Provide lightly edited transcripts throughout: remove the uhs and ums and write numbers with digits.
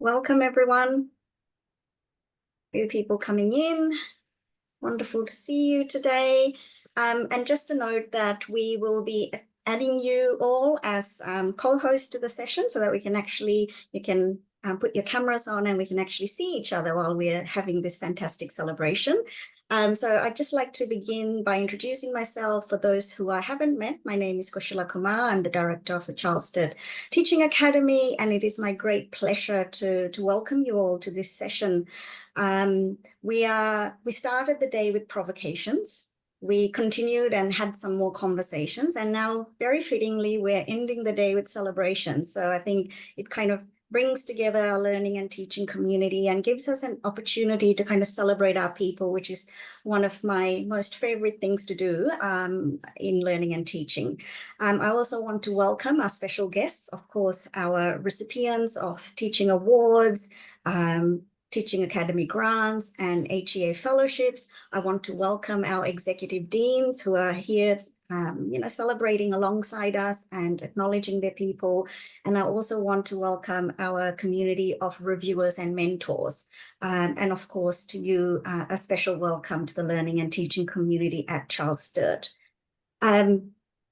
Welcome, everyone. New people coming in. Wonderful to see you today. And just a note that we will be adding you all as co-hosts to the session so that we can you can put your cameras on and we can actually see each other while we're having this fantastic celebration. So I'd just like to begin by introducing myself. For those who I haven't met, my name is Koshila Kumar. I'm the director of the Charleston Teaching Academy, and it is my great pleasure to welcome you all to this session. We started the day with provocations. We continued and had some more conversations, and now very fittingly, we're ending the day with celebrations. So I think it kind of brings together our learning and teaching community and gives us an opportunity to kind of celebrate our people, which is one of my most favorite things to do in learning and teaching. I also want to welcome our special guests, of course, our recipients of teaching awards, Teaching Academy grants, and HEA Fellowships. I want to welcome our executive deans who are here celebrating alongside us and acknowledging their people. And I also want to welcome our community of reviewers and mentors. And of course, to you, a special welcome to the learning and teaching community at Charles Sturt.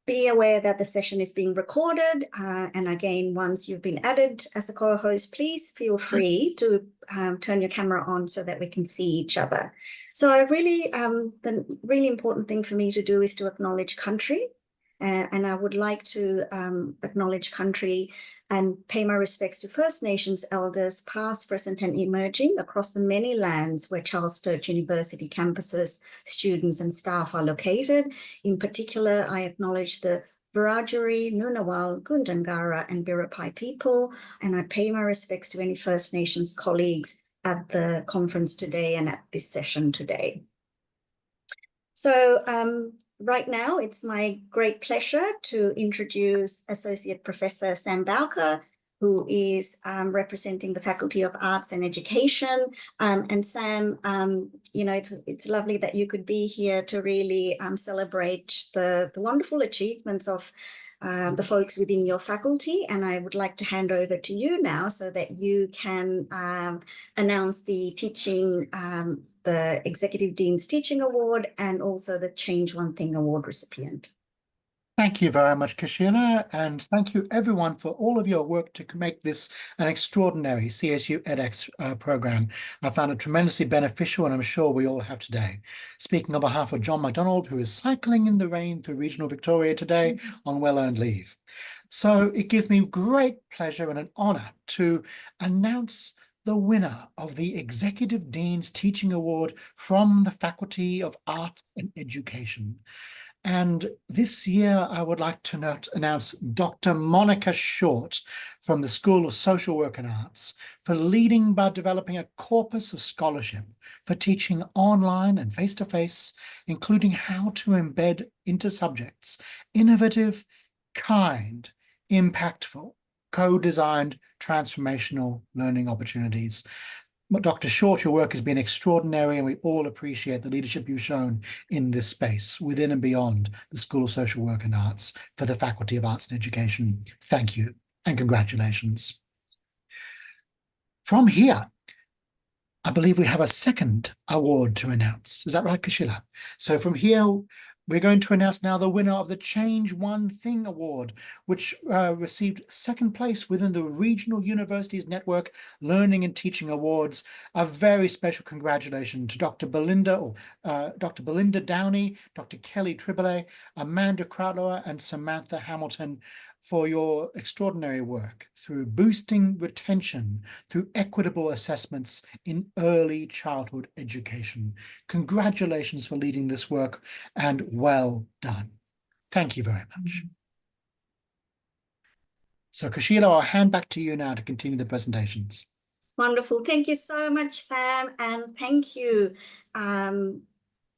Be aware that the session is being recorded. And again, once you've been added as a co-host, please feel free to turn your camera on so that we can see each other. So the really important thing for me to do is to acknowledge country. And I would like to acknowledge country and pay my respects to First Nations elders, past, present, and emerging across the many lands where Charles Sturt University campuses, students, and staff are located. In particular, I acknowledge the Wiradjuri, Ngunnawal, Gundungurra, and Biripi people, and I pay my respects to any First Nations colleagues at the conference today and at this session today. So right now, it's my great pleasure to introduce Associate Professor Sam Bowker, who is representing the Faculty of Arts and Education. And Sam, it's lovely that you could be here to really celebrate the wonderful achievements of the folks within your faculty. And I would like to hand over to you now so that you can announce the the Executive Dean's Teaching Award and also the Change One Thing Award recipient. Thank you very much, Koshila, and thank you everyone for all of your work to make this an extraordinary CSEdX program. I found it tremendously beneficial, and I'm sure we all have today. Speaking on behalf of John MacDonald, who is cycling in the rain through regional Victoria today on well-earned leave. So it gives me great pleasure and an honor to announce the winner of the Executive Dean's Teaching Award from the Faculty of Arts and Education. And this year, I would like to announce Dr. Monica Short from the School of Social Work and Arts for leading by developing a corpus of scholarship for teaching online and face-to-face, including how to embed into subjects innovative, kind, impactful, co-designed transformational learning opportunities. Dr. Short, your work has been extraordinary, and we all appreciate the leadership you've shown in this space within and beyond the School of Social Work and Arts for the Faculty of Arts and Education. Thank you and congratulations. From here, I believe we have a second award to announce. Is that right, Koshila? So from here, we're going to announce now the winner of the Change One Thing Award, which received second place within the Regional Universities Network Learning and Teaching Awards. A very special congratulations to Dr. Belinda Downey, Dr. Kelly Tribole, Amanda Crowlower, and Samantha Hamilton for your extraordinary work through boosting retention through equitable assessments in early childhood education. Congratulations for leading this work, and well done. Thank you very much. So Koshila, I'll hand back to you now to continue the presentations. Wonderful. Thank you so much, Sam, and thank you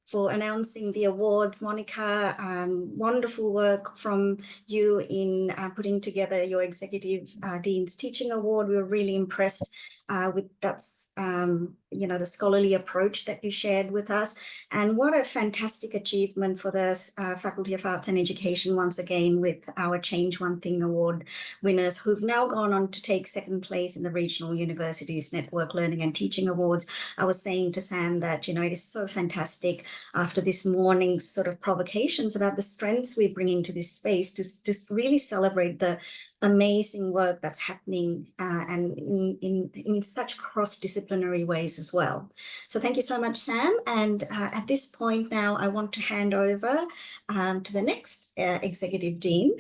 for announcing the awards, Monica. Wonderful work from you in putting together your Executive Dean's Teaching Award. We were really impressed with that's, the scholarly approach that you shared with us. And what a fantastic achievement for the Faculty of Arts and Education once again with our Change One Thing Award winners who've now gone on to take second place in the Regional Universities Network Learning and Teaching Awards. I was saying to Sam that, it is so fantastic after this morning's sort of provocations about the strengths we bring into this space to really celebrate the amazing work that's happening and in such cross-disciplinary ways as well. So thank you so much, Sam. And at this point now, I want to hand over to the next Executive Dean.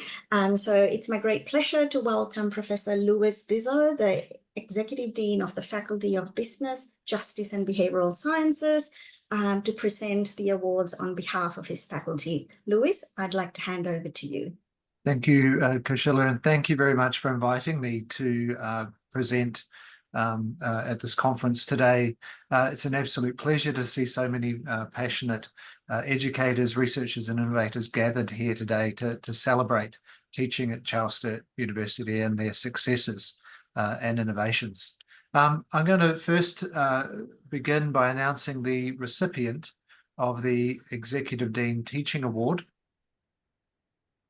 So it's my great pleasure to welcome Professor Louis Bizzo, the Executive Dean of the Faculty of Business, Justice and Behavioral Sciences, to present the awards on behalf of his faculty. Louis, I'd like to hand over to you. Thank you, Koshila, and thank you very much for inviting me to present at this conference today. It's an absolute pleasure to see so many passionate educators, researchers and innovators gathered here today to celebrate teaching at Charles Sturt University and their successes and innovations. I'm going to first begin by announcing the recipient of the Executive Dean Teaching Award,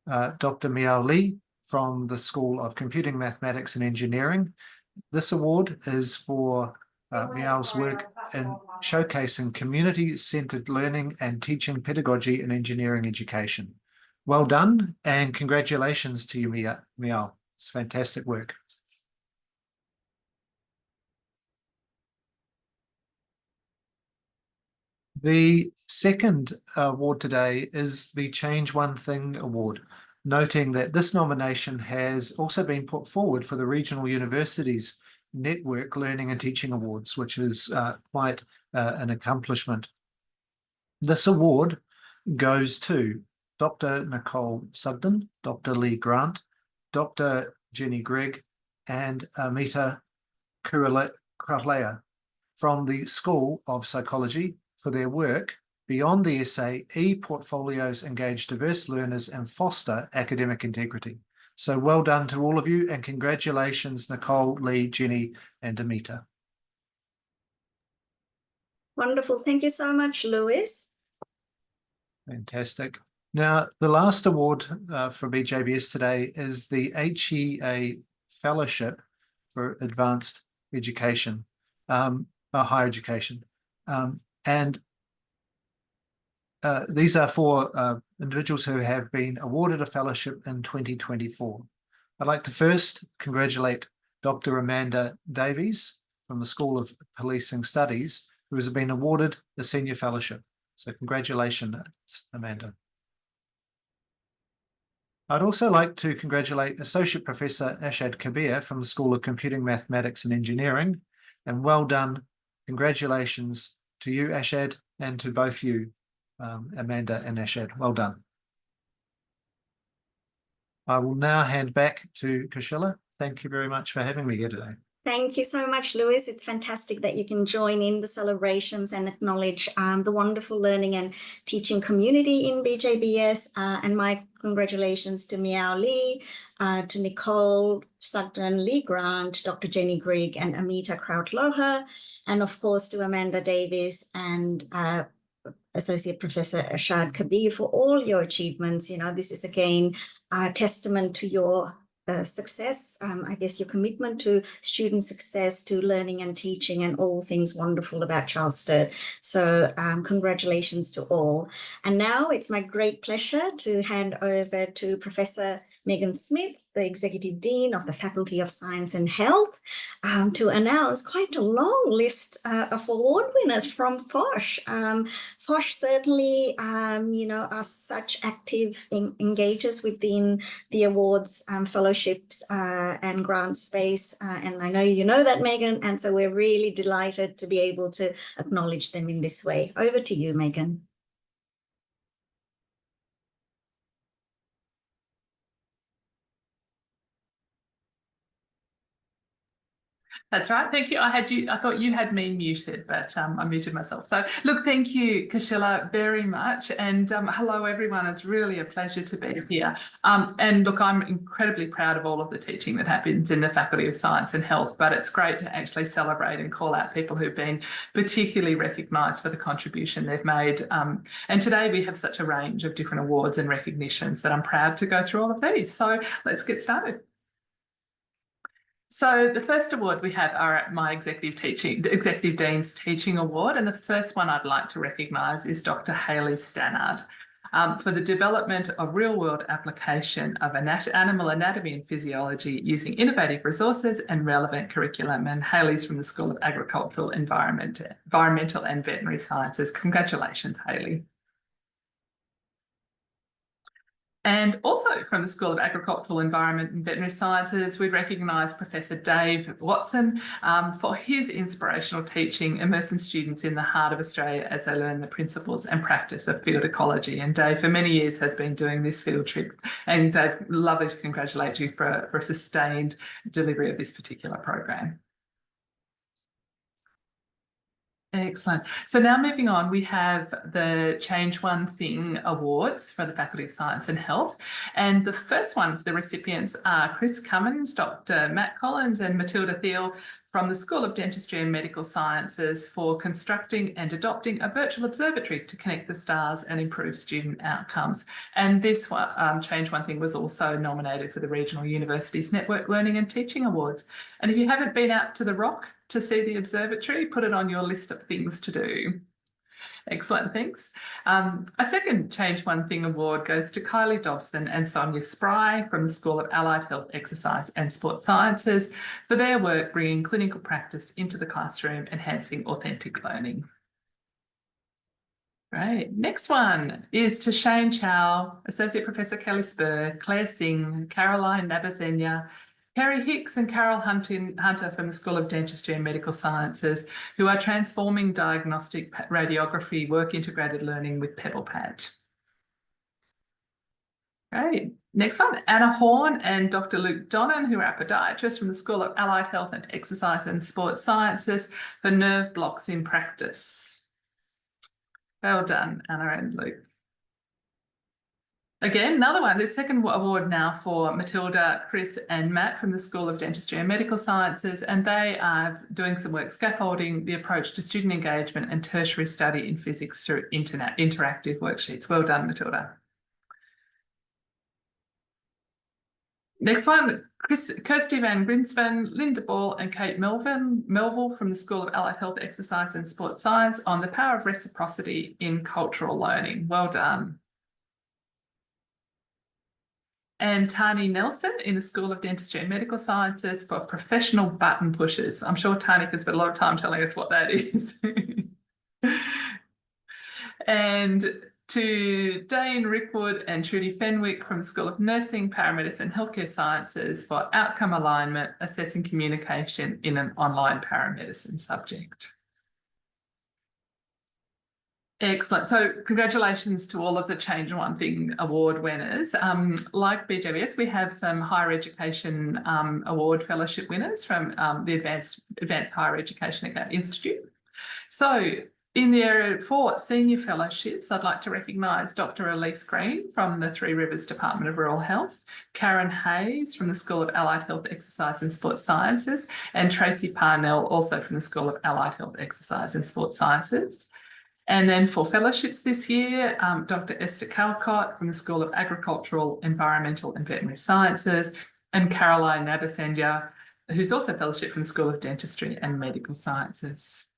Dr. Miao Li from the School of Computing, Mathematics and Engineering. This award is for Miao's work in showcasing community-centered learning and teaching pedagogy in engineering education. Well done and congratulations to you, Miao. It's fantastic work. The second award today is the Change One Thing Award, noting that this nomination has also been put forward for the Regional Universities Network Learning and Teaching Awards, which is quite an accomplishment. This award goes to Dr. Nicole Sugden, Dr. Lee Grant, Dr. Jenny Gregg, and Amita Kraulea from the School of Psychology for their work beyond the essay, e-portfolios engage diverse learners and foster academic integrity. So well done to all of you and congratulations, Nicole, Lee, Jenny, and Amita. Wonderful. Thank you so much, Louis. Fantastic. Now, the last award for BJBS today is the HEA Fellowship for Advanced Education, Higher Education. And these are for individuals who have been awarded a fellowship in 2024. I'd like to first congratulate Dr. Amanda Davies from the School of Policing Studies, who has been awarded the Senior Fellowship. So congratulations, Amanda. I'd also like to congratulate Associate Professor Ashad Kabir from the School of Computing, Mathematics and Engineering. And well done. Congratulations to you, Ashad, and to both you, Amanda and Ashad. Well done. I will now hand back to Koshila. Thank you very much for having me here today. Thank you so much, Louis. It's fantastic that you can join in the celebrations and acknowledge the wonderful learning and teaching community in BJBS. And my congratulations to Miao Li, to Nicole Sugden, Lee Grant, Dr. Jenny Grigg, and Amita Kraut-Loher, and of course to Amanda Davis and Associate Professor Ashad Kabir for all your achievements. This is again a testament to your success, I guess your commitment to student success, to learning and teaching and all things wonderful about Charles Sturt. So congratulations to all. And now it's my great pleasure to hand over to Professor Megan Smith, the Executive Dean of the Faculty of Science and Health, to announce quite a long list of award winners from FOSH. FOSH certainly, are such active engagers within the awards, fellowships and grant space. And I know you know that, Megan, and so we're really delighted to be able to acknowledge them in this way. Over to you, Megan. That's right. Thank you. I thought you had me muted, but I muted myself. So look, thank you, Koshila, very much. And hello, everyone. It's really a pleasure to be here. And look, I'm incredibly proud of all of the teaching that happens in the Faculty of Science and Health, but it's great to actually celebrate and call out people who've been particularly recognised for the contribution they've made. And today we have such a range of different awards and recognitions that I'm proud to go through all of these. So let's get started. So the first award we have are my Executive Dean's Teaching Award, and the first one I'd like to recognise is Dr. Hayley Stannard for the development of real-world application of animal anatomy and physiology using innovative resources and relevant curriculum. And Hayley's from the School of Agricultural, Environmental and Veterinary Sciences. Congratulations, Hayley. And also from the School of Agricultural, Environment and Veterinary Sciences, we recognise Professor Dave Watson for his inspirational teaching, immersing students in the heart of Australia as they learn the principles and practice of field ecology. And Dave, for many years, has been doing this field trip. And Dave, lovely to congratulate you for a sustained delivery of this particular program. Excellent. So now moving on, we have the Change One Thing Awards for the Faculty of Science and Health. And the first one for the recipients are Chris Cummins, Dr. Matt Collins and Matilda Thiel from the School of Dentistry and Medical Sciences for constructing and adopting a virtual observatory to connect the stars and improve student outcomes. And this one, Change One Thing was also nominated for the Regional Universities Network Learning and Teaching Awards. And if you haven't been out to the Rock to see the observatory, put it on your list of things to do. Excellent, thanks. A second Change One Thing award goes to Kylie Dobson and Sonia Spry from the School of Allied Health, Exercise and Sports Sciences for their work bringing clinical practice into the classroom, enhancing authentic learning. Great. Next one is to Shane Chow, Associate Professor Kelly Spur, Claire Singh, Caroline Nabazenya, Kerry Hicks and Carol Hunter from the School of Dentistry and Medical Sciences, who are transforming diagnostic radiography work integrated learning with PebblePad. Great. Next one, Anna Horn and Dr. Luke Donnan, who are podiatrists from the School of Allied Health and Exercise and Sports Sciences for nerve blocks in practice. Well done, Anna and Luke. Again, another one, the second award now for Matilda, Chris and Matt from the School of Dentistry and Medical Sciences, and they are doing some work scaffolding the approach to student engagement and tertiary study in physics through interactive worksheets. Well done, Matilda. Next one, Kirsty Van Grinsven, Linda Ball and Kate Melville from the School of Allied Health, Exercise and Sports Science on the power of reciprocity in cultural learning. Well done. And Tani Nelson in the School of Dentistry and Medical Sciences for professional button pushers. I'm sure Tani can spend a lot of time telling us what that is. And to Dane Rickwood and Trudy Fenwick from the School of Nursing, Paramedicine and Healthcare Sciences for outcome alignment, assessing communication in an online paramedicine subject. Excellent. So congratulations to all of the Change One Thing award winners. Like BJBS, we have some higher education award fellowship winners from the Advanced Higher Education Institute. So in the area for senior fellowships, I'd like to recognise Dr. Elise Green from the Three Rivers Department of Rural Health, Karen Hayes from the School of Allied Health, Exercise and Sports Sciences, and Tracy Parnell also from the School of Allied Health, Exercise and Sports Sciences. And then for fellowships this year, Dr. Esther Calcott from the School of Agricultural, Environmental and Veterinary Sciences, and Caroline Nabasenya, who's also fellowship from the School of Dentistry and Medical Sciences.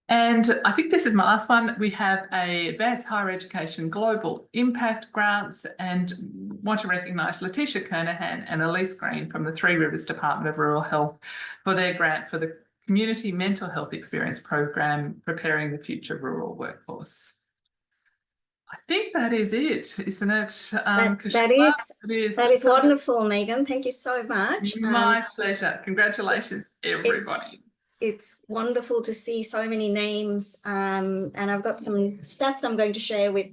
And I think this is my last one. We have a Advanced Higher Education Global Impact Grants and want to recognise Letitia Kernahan and Elise Green from the Three Rivers Department of Rural Health for their grant for the Community Mental Health Experience Program, Preparing the Future Rural Workforce. I think that is it, isn't it? That is wonderful, Megan. Thank you so much. My pleasure. Congratulations, everybody. It's wonderful to see so many names, and I've got some stats I'm going to share with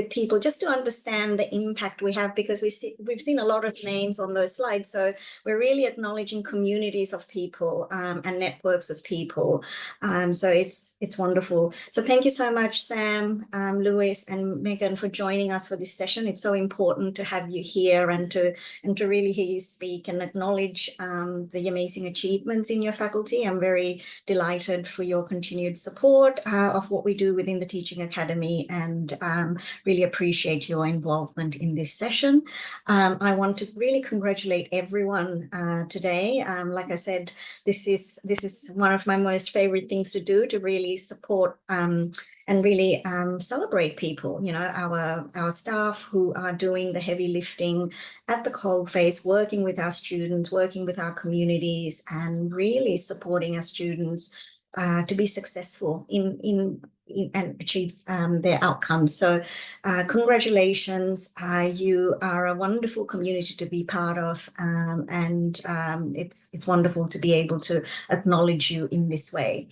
people just to understand the impact we have, because we've seen a lot of names on those slides. So we're really acknowledging communities of people and networks of people. So it's wonderful. So thank you so much, Sam, Lewis, and Megan, for joining us for this session. It's so important to have you here and to really hear you speak and acknowledge the amazing achievements in your faculty. I'm very delighted for your continued support of what we do within the Teaching Academy, and really appreciate your involvement in this session. I want to really congratulate everyone today. Like I said, this is one of my most favorite things to do, to really support and really celebrate people, you know, our staff who are doing the heavy lifting at the coalface, working with our students, working with our communities, and really supporting our students to be successful in and achieve their outcomes. So congratulations, you are a wonderful community to be part of, and it's wonderful to be able to acknowledge you in this way.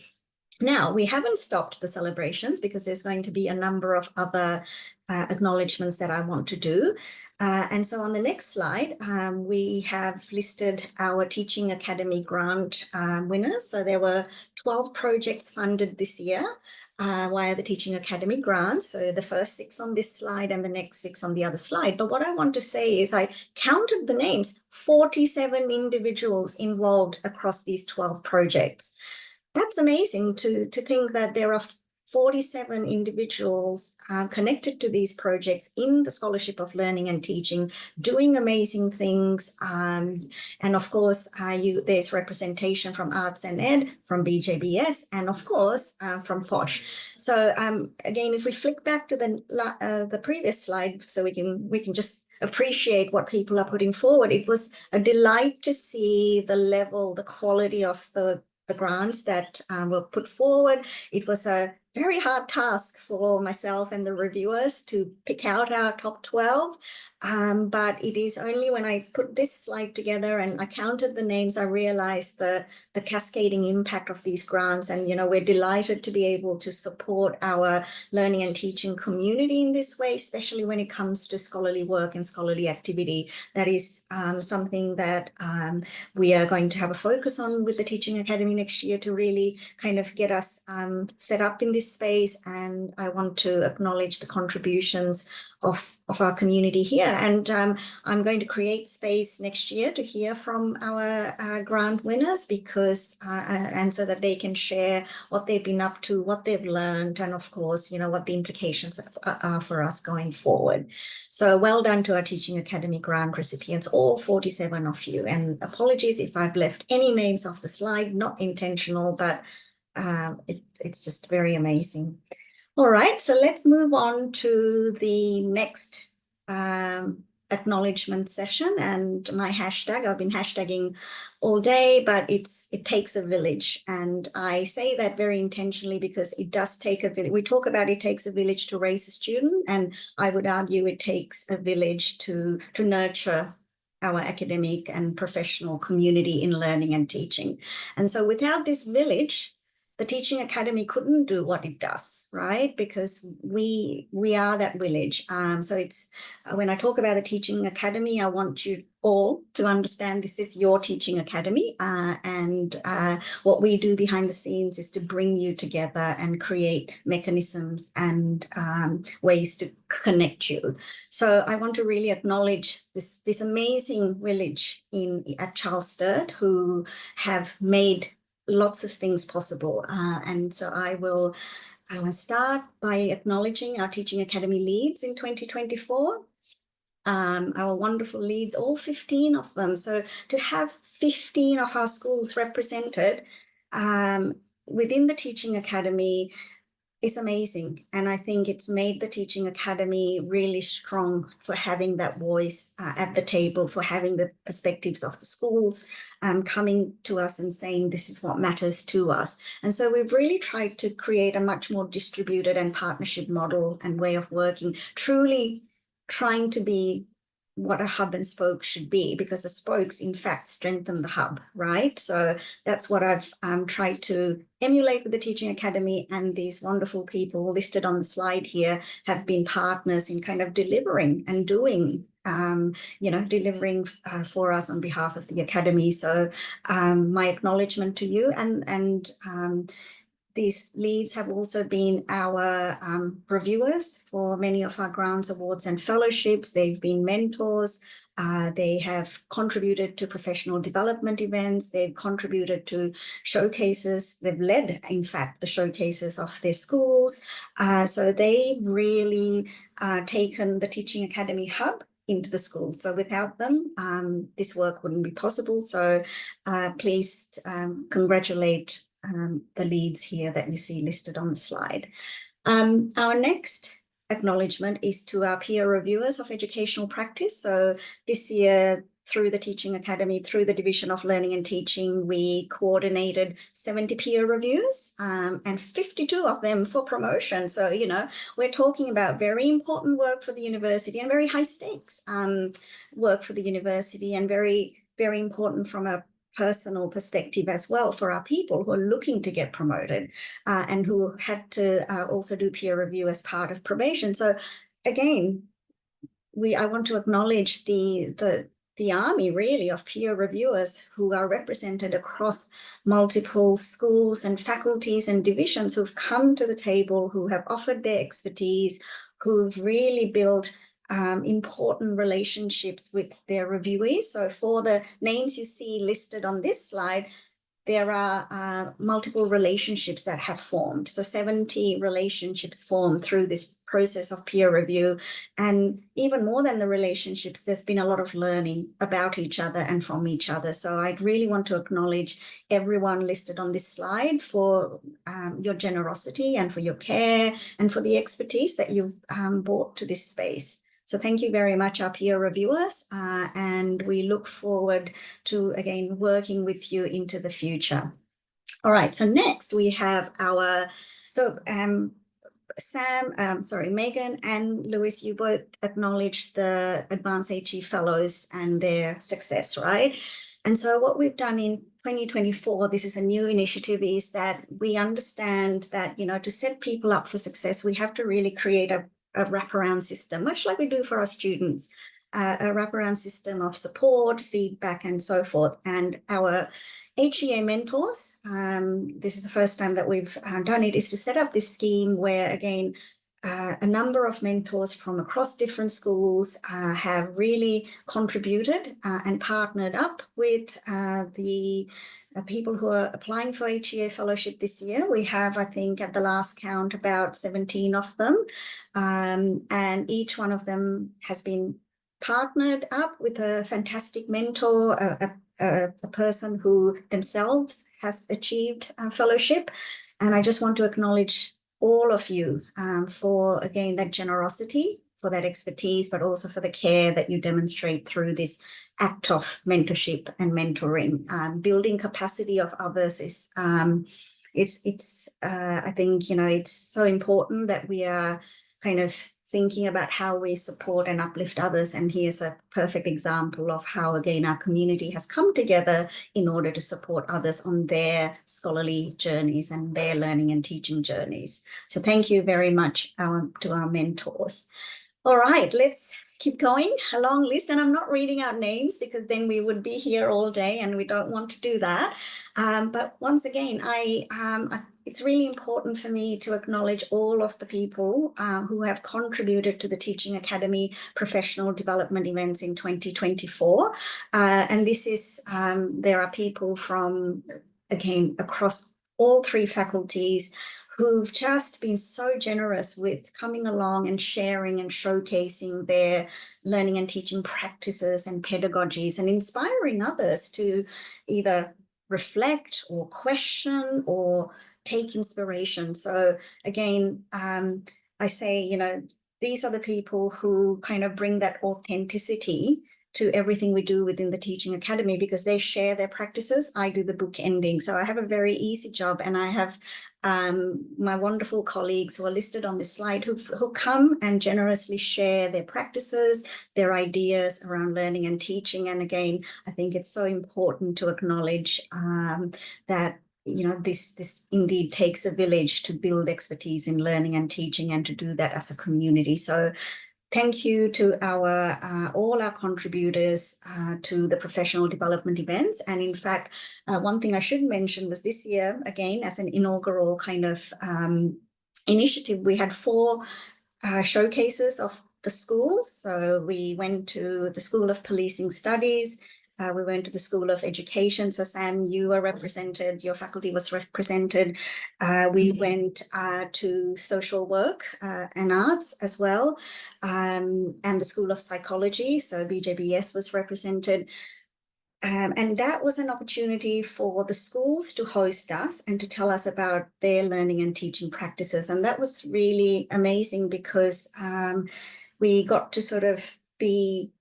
Now, we haven't stopped the celebrations, because there's going to be a number of other acknowledgements that I want to do. And so on the next slide, we have listed our Teaching Academy grant winners. So there were 12 projects funded this year via the Teaching Academy grants. So the first 6 on this slide and the next 6 on the other slide. But what I want to say is I counted the names, 47 individuals involved across these 12 projects. That's amazing to think that there are 47 individuals connected to these projects in the Scholarship of Learning and Teaching, doing amazing things. And of course, there's representation from Arts and Ed, from BJBS, and of course, from FOSH. So again, if we flick back to the previous slide, so we can just appreciate what people are putting forward. It was a delight to see the level, the quality of the grants that were put forward. It was a very hard task for myself and the reviewers to pick out our top 12. But it is only when I put this slide together and I counted the names, I realized the cascading impact of these grants. And, you know, we're delighted to be able to support our learning and teaching community in this way, especially when it comes to scholarly work and scholarly activity. That is something that we are going to have a focus on with the Teaching Academy next year, to really kind of get us set up in this space. And I want to acknowledge the contributions of our community here. And I'm going to create space next year to hear from our grant winners, because and so that they can share what they've been up to, what they've learned, and of course, you know, what the implications are for us going forward. So well done to our Teaching Academy grant recipients, all 47 of you. And apologies if I've left any names off the slide, not intentional, but it's just very amazing. All right, so let's move on to the next acknowledgement session, and my hashtag. I've been hashtagging all day, but it takes a village, and I say that very intentionally because it does take a village. We talk about it takes a village to raise a student, and I would argue it takes a village to nurture our academic and professional community in learning and teaching. And so without this village, the Teaching Academy couldn't do what it does, right? Because we are that village. So it's when I talk about the Teaching Academy, I want you all to understand this is your Teaching Academy, and what we do behind the scenes is to bring you together and create mechanisms and ways to connect you. So I want to really acknowledge this amazing village at Charles Sturt, who have made lots of things possible. And so I will start by acknowledging our Teaching Academy leads in 2024. Our wonderful leads, all 15 of them. So to have 15 of our schools represented within the Teaching Academy is amazing. And I think it's made the Teaching Academy really strong for having that voice at the table, for having the perspectives of the schools coming to us and saying, this is what matters to us. And so we've really tried to create a much more distributed and partnership model and way of working, truly trying to be what a hub and spoke should be, because the spokes in fact strengthen the hub, right? So that's what I've tried to emulate with the Teaching Academy, and these wonderful people listed on the slide here have been partners in kind of delivering and doing, delivering for us on behalf of the Academy. So my acknowledgement to you, and these leads have also been our reviewers for many of our grants, awards, and fellowships. They've been mentors. They have contributed to professional development events. They've contributed to showcases. They've led, in fact, the showcases of their schools. So they've really taken the Teaching Academy Hub into the school. So without them, this work wouldn't be possible. So please congratulate the leads here that you see listed on the slide. Our next acknowledgement is to our peer reviewers of educational practice. So this year, through the Teaching Academy, through the Division of Learning and Teaching, we coordinated 70 peer reviews and 52 of them for promotion. So, we're talking about very important work for the university and very high stakes work for the university, and very, very important from a personal perspective as well for our people who are looking to get promoted and who had to also do peer review as part of probation. So again, I want to acknowledge the army really of peer reviewers who are represented across multiple schools and faculties and divisions, who've come to the table, who have offered their expertise, who've really built important relationships with their reviewees. So for the names you see listed on this slide, there are multiple relationships that have formed. So 70 relationships formed through this process of peer review. And even more than the relationships, there's been a lot of learning about each other and from each other. So I really want to acknowledge everyone listed on this slide for your generosity and for your care and for the expertise that you've brought to this space. So thank you very much, our peer reviewers, and we look forward to, again, working with you into the future. All right, so next we have our, Megan and Lewis, you both acknowledged the Advanced HE Fellows and their success, right? And so what we've done in 2024, this is a new initiative, is that we understand that, to set people up for success, we have to really create a wraparound system, much like we do for our students, a wraparound system of support, feedback, and so forth. And our HEA mentors, this is the first time that we've done it, is to set up this scheme where, again, a number of mentors from across different schools have really contributed and partnered up with the people who are applying for HEA Fellowship this year. We have, I think, at the last count, about 17 of them. And each one of them has been partnered up with a fantastic mentor, a person who themselves has achieved a fellowship. And I just want to acknowledge all of you for, again, that generosity, for that expertise, but also for the care that you demonstrate through this act of mentorship and mentoring. Building capacity of others is, I think, it's so important that we are kind of thinking about how we support and uplift others. And here's a perfect example of how, again, our community has come together in order to support others on their scholarly journeys and their learning and teaching journeys. So thank you very much to our mentors. All right, let's keep going. A long list, and I'm not reading out names because then we would be here all day and we don't want to do that. But once again, it's really important for me to acknowledge all of the people who have contributed to the Teaching Academy professional development events in 2024. And this is, there are people from, again, across all three faculties who've just been so generous with coming along and sharing and showcasing their learning and teaching practices and pedagogies and inspiring others to either reflect or question or take inspiration. So again, I say, these are the people who kind of bring that authenticity to everything we do within the Teaching Academy, because they share their practices. I do the book ending. So I have a very easy job, and I have my wonderful colleagues who are listed on this slide who come and generously share their practices, their ideas around learning and teaching. And again, I think it's so important to acknowledge that this indeed takes a village to build expertise in learning and teaching, and to do that as a community. So thank you to all our contributors to the professional development events. And in fact, one thing I should mention was this year, again, as an inaugural kind of initiative, we had 4 showcases of the schools. So we went to the School of Policing Studies, we went to the School of Education. So Sam, you were represented, your faculty was represented. We went to Social Work and Arts as well, and the School of Psychology. So BJBS was represented. And that was an opportunity for the schools to host us and to tell us about their learning and teaching practices. And that was really amazing, because we got to sort of be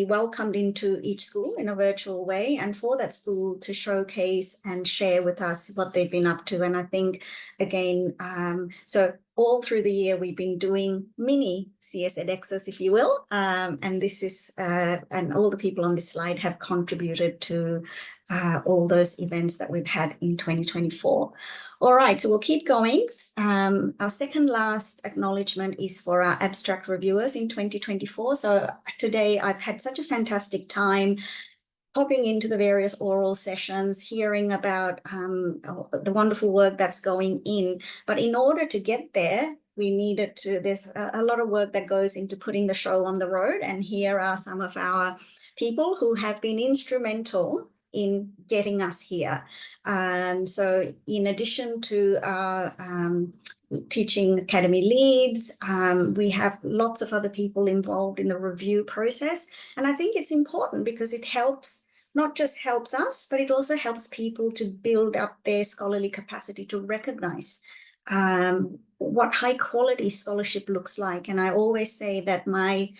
welcomed into each school in a virtual way, and for that school to showcase and share with us what they've been up to. And I think, again, so all through the year, we've been doing mini CSEdXs, if you will. And this is, and all the people on this slide have contributed to all those events that we've had in 2024. All right, so we'll keep going. Our second last acknowledgement is for our abstract reviewers in 2024. So today I've had such a fantastic time hopping into the various oral sessions, hearing about the wonderful work that's going in. But in order to get there, we needed to, there's a lot of work that goes into putting the show on the road. And here are some of our people who have been instrumental in getting us here. So in addition to our Teaching Academy leads, we have lots of other people involved in the review process. And I think it's important because it helps, not just helps us, but it also helps people to build up their scholarly capacity to recognize what high quality scholarship looks like. And I always say that my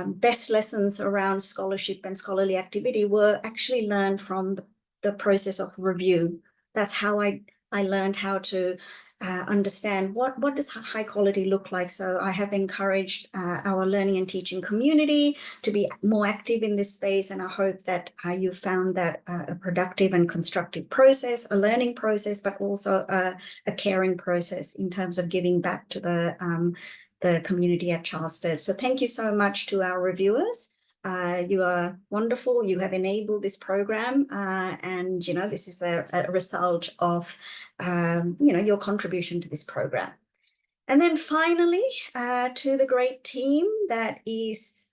best lessons around scholarship and scholarly activity were actually learned from the process of review. That's how I learned how to understand what does high quality look like. So I have encouraged our learning and teaching community to be more active in this space, and I hope that you found that a productive and constructive process, a learning process, but also a caring process in terms of giving back to the community at Charleston. So thank you so much to our reviewers. You are wonderful. You have enabled this program, and this is a result of your contribution to this program. And then finally, to the great team that is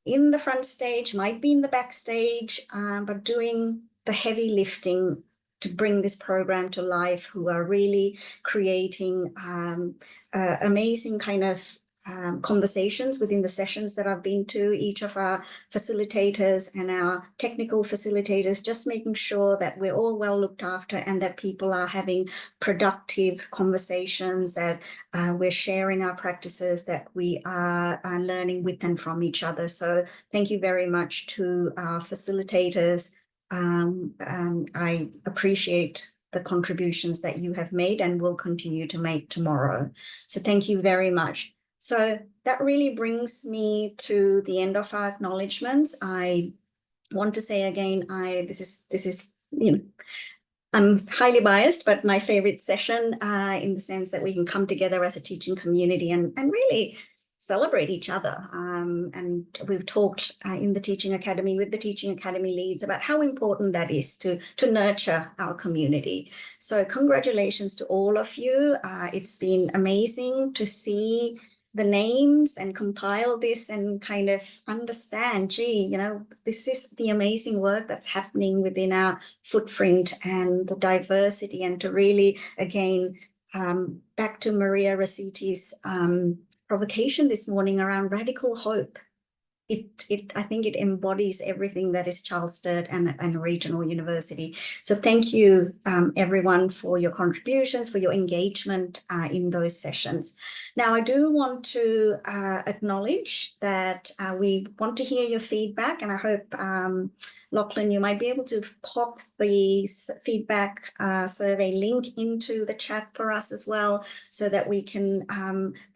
in the front stage, might be in the backstage, but doing the heavy lifting to bring this program to life, who are really creating amazing kind of conversations within the sessions that I've been to, each of our facilitators and our technical facilitators, just making sure that we're all well looked after and that people are having productive conversations, that we're sharing our practices, that we are learning with and from each other. So thank you very much to our facilitators. I appreciate the contributions that you have made and will continue to make tomorrow. So thank you very much. So that really brings me to the end of our acknowledgements. I want to say again, this is I'm highly biased, but my favorite session in the sense that we can come together as a teaching community and really celebrate each other. And we've talked in the Teaching Academy with the Teaching Academy leads about how important that is to nurture our community. So congratulations to all of you. It's been amazing to see the names and compile this and kind of understand, this is the amazing work that's happening within our footprint and the diversity, and to really, again, back to Maria Rossiti's provocation this morning around radical hope. I think it embodies everything that is Charleston and regional university. So thank you, everyone, for your contributions, for your engagement in those sessions. Now, I do want to acknowledge that we want to hear your feedback, and I hope, Lachlan, you might be able to pop the feedback survey link into the chat for us as well, so that we can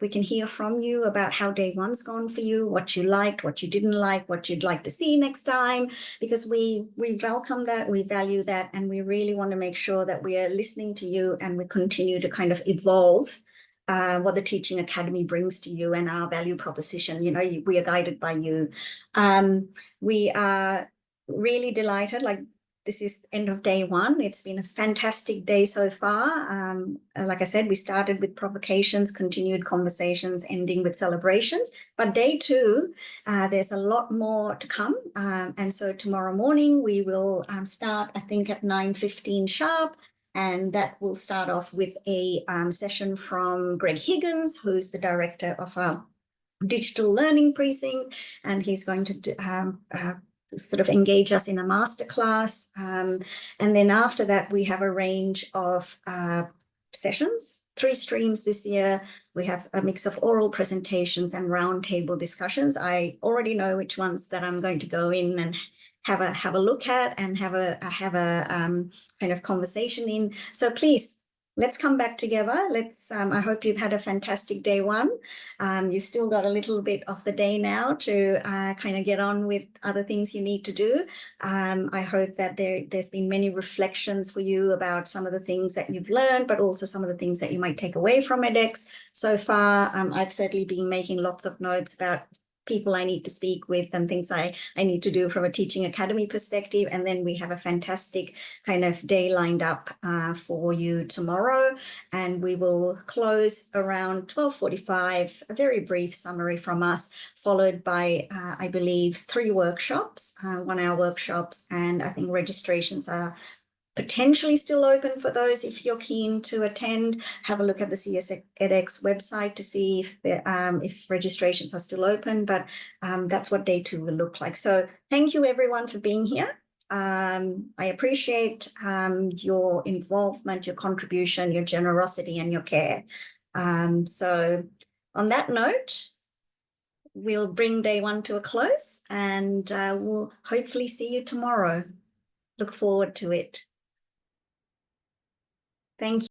hear from you about how day one's gone for you, what you liked, what you didn't like, what you'd like to see next time, because we welcome that, we value that, and we really want to make sure that we are listening to you and we continue to kind of evolve what the Teaching Academy brings to you and our value proposition. You know, we are guided by you. We are really delighted, like, this is end of day one. It's been a fantastic day so far. Like I said, we started with provocations, continued conversations, ending with celebrations. But day two, there's a lot more to come. And so tomorrow morning, we will start, I think, at 9:15 sharp. And that will start off with a session from Greg Higgins, who's the director of our digital learning precinct. And he's going to sort of engage us in a masterclass. And then after that, we have a range of sessions, 3 streams this year. We have a mix of oral presentations and roundtable discussions. I already know which ones that I'm going to go in and have a look at and have a kind of conversation in. So please, let's come back together. Let's. I hope you've had a fantastic day one. You've still got a little bit of the day now to kind of get on with other things you need to do. I hope that there's been many reflections for you about some of the things that you've learned, but also some of the things that you might take away from edX so far. I've certainly been making lots of notes about people I need to speak with and things I need to do from a Teaching Academy perspective. And then we have a fantastic kind of day lined up for you tomorrow. And we will close around 12:45, a very brief summary from us, followed by, I believe, 3 workshops, 1-hour workshops. And I think registrations are potentially still open for those. If you're keen to attend, have a look at the CSEdX website to see if registrations are still open, but that's what day 2 will look like. So thank you everyone for being here. I appreciate your involvement, your contribution, your generosity and your care. So on that note, we'll bring day 1 to a close, and we'll hopefully see you tomorrow. Look forward to it. Thank you.